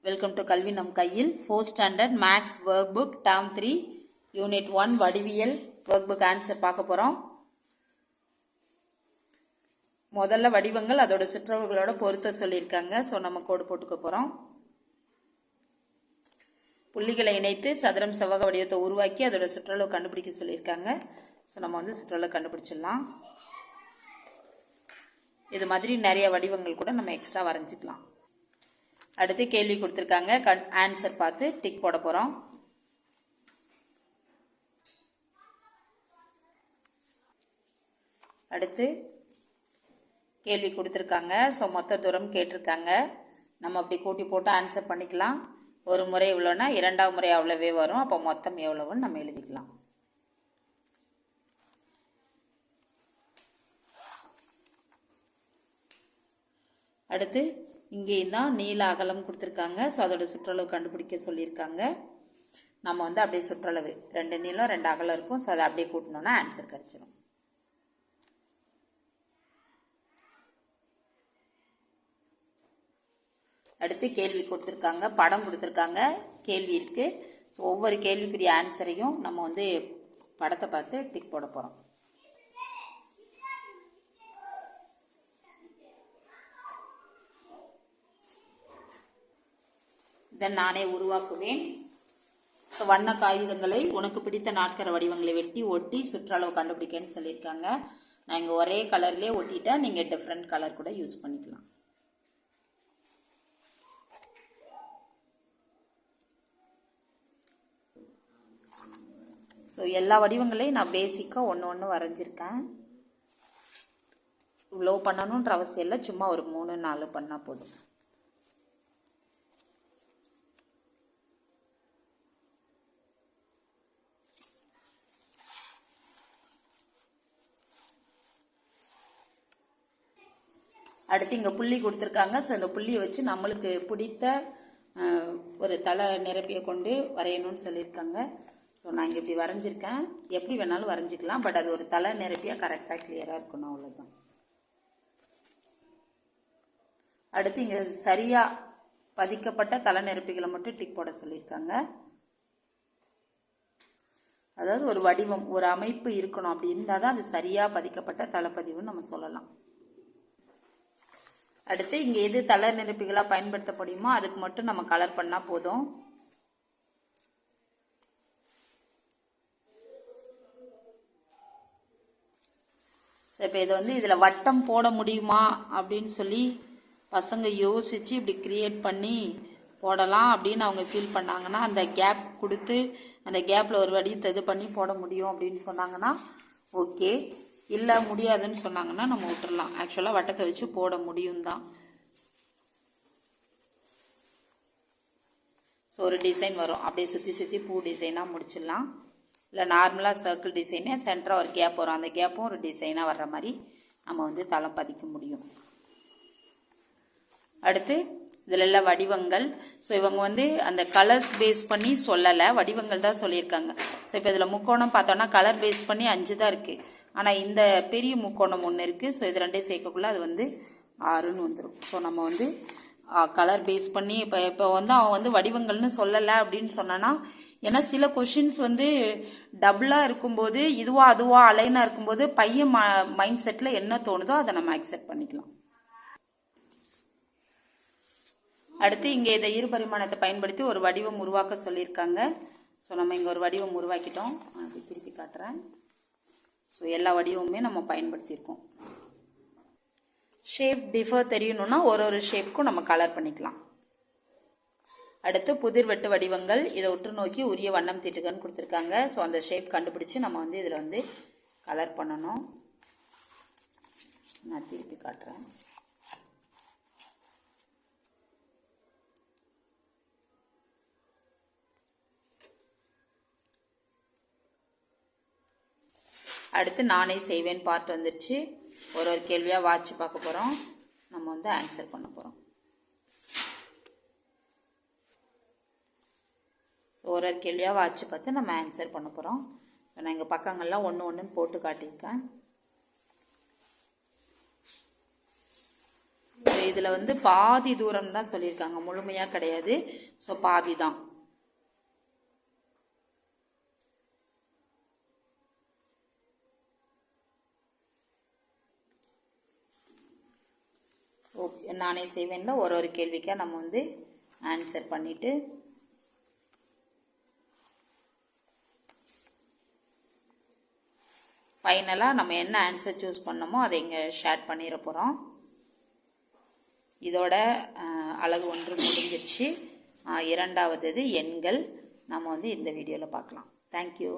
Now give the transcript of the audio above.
Welcome to கல்வி நம் கையில் 4th standard maths work book term 3 unit 1 வடிவியல் ஒர்க் புக் ஆன்சர் பார்க்க போகிறோம். முதல்ல வடிவங்கள் அதோட சுற்றளவுகளோட பொருத்த சொல்லியிருக்காங்க. ஸோ நம்ம கோடு போட்டுக்க போகிறோம். புள்ளிகளை இணைத்து சதுரம் செவ்வக வடிவத்தை உருவாக்கி அதோட சுற்றளவு கண்டுபிடிக்க சொல்லியிருக்காங்க. ஸோ நம்ம வந்து சுற்றளவு கண்டுபிடிச்சிடலாம். இது மாதிரி நிறைய வடிவங்கள் கூட நம்ம எக்ஸ்ட்ரா வரைஞ்சிக்கலாம். அடுத்து கேள்வி கொடுத்துருக்காங்க. ஆன்சர் பார்த்து டிக் போட போகிறோம். அடுத்து கேள்வி கொடுத்துருக்காங்க. ஸோ மொத்த தூரம் கேட்டிருக்காங்க. நம்ம அப்படி கூட்டி போட்டு ஆன்சர் பண்ணிக்கலாம். ஒரு முறை இவ்வளோனா இரண்டாவது முறை அவ்வளவே வரும். அப்போ மொத்தம் எவ்வளவுன்னு நம்ம எழுதிக்கலாம். அடுத்து இங்கேயும் தான் நீள அகலம் கொடுத்துருக்காங்க. ஸோ அதோட சுற்றளவு கண்டுபிடிக்க சொல்லியிருக்காங்க. நம்ம வந்து அப்படியே சுற்றளவு 2 நீளம் 2 அகலம் இருக்கும். ஸோ அதை அப்படியே கூட்டணும்னா ஆன்சர் கிடைச்சிடும். அடுத்து கேள்வி கொடுத்துருக்காங்க, படம் கொடுத்துருக்காங்க, கேள்வி இருக்கு. ஸோ ஒவ்வொரு கேள்விக்குரிய ஆன்சரையும் நம்ம வந்து படத்தை பார்த்து டிக் போட போகிறோம். இதை நானே உருவாக்குவேன். ஸோ வண்ண காகிதங்களை உனக்கு பிடித்த நாட்கர வடிவங்களை வெட்டி ஒட்டி சுற்றளவு கண்டுபிடிக்கன்னு சொல்லியிருக்காங்க. நான் இங்கே ஒரே கலர்லேயே ஒட்டிட்டேன். நீங்கள் டிஃப்ரெண்ட் கலர் கூட யூஸ் பண்ணிக்கலாம். ஸோ எல்லா வடிவங்களையும் நான் பேசிக்காக ஒன்று வரைஞ்சிருக்கேன். இவ்வளோ பண்ணணுன்ற அவசியம் இல்லை. சும்மா ஒரு 3-4 பண்ணால் போதும். அடுத்து இங்கே புள்ளி கொடுத்துருக்காங்க. ஸோ இந்த புள்ளியை வச்சு நம்மளுக்கு பிடித்த ஒரு தலை நிரப்பியை கொண்டு வரையணும்னு சொல்லியிருக்காங்க. ஸோ நான் இங்கே இப்படி வரைஞ்சிருக்கேன். எப்படி வேணாலும் வரைஞ்சிக்கலாம். பட் அது ஒரு தலை நிரப்பியாக கரெக்டாக கிளியராக இருக்கணும், அவ்வளோதான். அடுத்து இங்கே சரியாக பதிக்கப்பட்ட தலை நிரப்பிகளை மட்டும் டிக் போட சொல்லியிருக்காங்க. அதாவது ஒரு வடிவம் ஒரு அமைப்பு இருக்கணும். அப்படி இருந்தால் தான் அது சரியாக பதிக்கப்பட்ட தலைப்பதிவுன்னு நம்ம சொல்லலாம். அடுத்து இங்கே எது தலை நிரப்பிகளாக பயன்படுத்த முடியுமோ அதுக்கு மட்டும் நம்ம கலர் பண்ணால் போதும். இப்போ இதை வந்து இதில் வட்டம் போட முடியுமா அப்படின்னு சொல்லி பசங்க யோசித்து இப்படி கிரியேட் பண்ணி போடலாம் அப்படின்னு அவங்க ஃபீல் பண்ணாங்கன்னா, அந்த கேப் கொடுத்து அந்த கேப்பில் ஒரு வடிவத்தை இது பண்ணி போட முடியும் அப்படின்னு சொன்னாங்கன்னா ஓகே. இல்லை முடியாதுன்னு சொன்னாங்கன்னா நம்ம விட்டுடலாம். ஆக்சுவலாக வட்டத்தை வச்சு போட முடியும் தான். ஸோ ஒரு டிசைன் வரும். அப்படியே சுற்றி சுற்றி பூ டிசைனாக முடிச்சிடலாம். இல்லை நார்மலாக சர்க்கிள் டிசைனே சென்டராக ஒரு கேப் வரும். அந்த கேப்பும் ஒரு டிசைனாக வர்ற மாதிரி நம்ம வந்து தளம் பதிக்க முடியும். அடுத்து இதில் எல்லாம் வடிவங்கள். ஸோ இவங்க வந்து அந்த கலர்ஸ் பேஸ் பண்ணி சொல்லலை, வடிவங்கள் தான் சொல்லியிருக்காங்க. ஸோ இப்போ இதில் முக்கோணம் பார்த்தோன்னா கலர் பேஸ் பண்ணி 5 தான் இருக்குது. ஆனால் இந்த பெரிய முக்கோணம் 1 இருக்குது. ஸோ இது ரெண்டையும் சேர்க்கக்குள்ள அது வந்து 6ன்னு வந்துடும். ஸோ நம்ம வந்து கலர் பேஸ் பண்ணி இப்போ வந்து அவன் வந்து வடிவங்கள்னு சொல்லலை அப்படின்னு சொன்னான்னா, ஏன்னா சில கொஷின்ஸ் வந்து டபுளாக இருக்கும்போது இதுவா அதுவா அலைனாக இருக்கும்போது பையன் மைண்ட் செட்டில் என்ன தோணுதோ அதை நம்ம அக்செப்ட் பண்ணிக்கலாம். அடுத்து இங்கே இதை இருபரிமாணத்தை பயன்படுத்தி ஒரு வடிவம் உருவாக்க சொல்லியிருக்காங்க. ஸோ நம்ம இங்கே ஒரு வடிவம் உருவாக்கிட்டோம். அப்படி திருப்பி காட்டுறேன். ஸோ எல்லா வடிவமுமே நம்ம பயன்படுத்தியிருக்கோம். ஷேப் டிஃபர் தெரியணும்னா ஒரு ஷேப்புக்கும் நம்ம கலர் பண்ணிக்கலாம். அடுத்து புதிர் வெட்டு வடிவங்கள். இதை உற்று நோக்கி உரிய வண்ணம் தீட்டுகன்னு கொடுத்துருக்காங்க. ஸோ அந்த ஷேப் கண்டுபிடிச்சு நம்ம வந்து இதில் வந்து கலர் பண்ணணும். நான் திருப்பி காட்டுறேன். அடுத்து நானே செய்வேன் பார்ட் வந்துருச்சு. ஒரு கேள்வியாக வாட்ச் பார்க்க போகிறோம். நம்ம வந்து ஆன்சர் பண்ண போகிறோம். ஸோ ஒரு கேள்வியாக வாட்ச் பார்த்து நம்ம ஆன்சர் பண்ண போகிறோம். நான் இங்கே பக்கங்கள்லாம் ஒன்று போட்டு காட்டியிருக்கேன். இதில் வந்து பாதி தூரம் தான் சொல்லியிருக்காங்க, முழுமையாக கிடையாது. ஸோ பாதி தான். ஸோ நானே செய்வேன்ல, ஒரு கேள்விக்காக நம்ம வந்து ஆன்சர் பண்ணிவிட்டு ஃபைனலாக நம்ம என்ன ஆன்சர் சூஸ் பண்ணோமோ அதை இங்கே ஷேர் பண்ணிட போகிறோம். இதோட அலகு 1 முடிஞ்சிருச்சு. இரண்டாவது எண்கள் நம்ம வந்து இந்த வீடியோவில் பார்க்கலாம். தேங்க்யூ.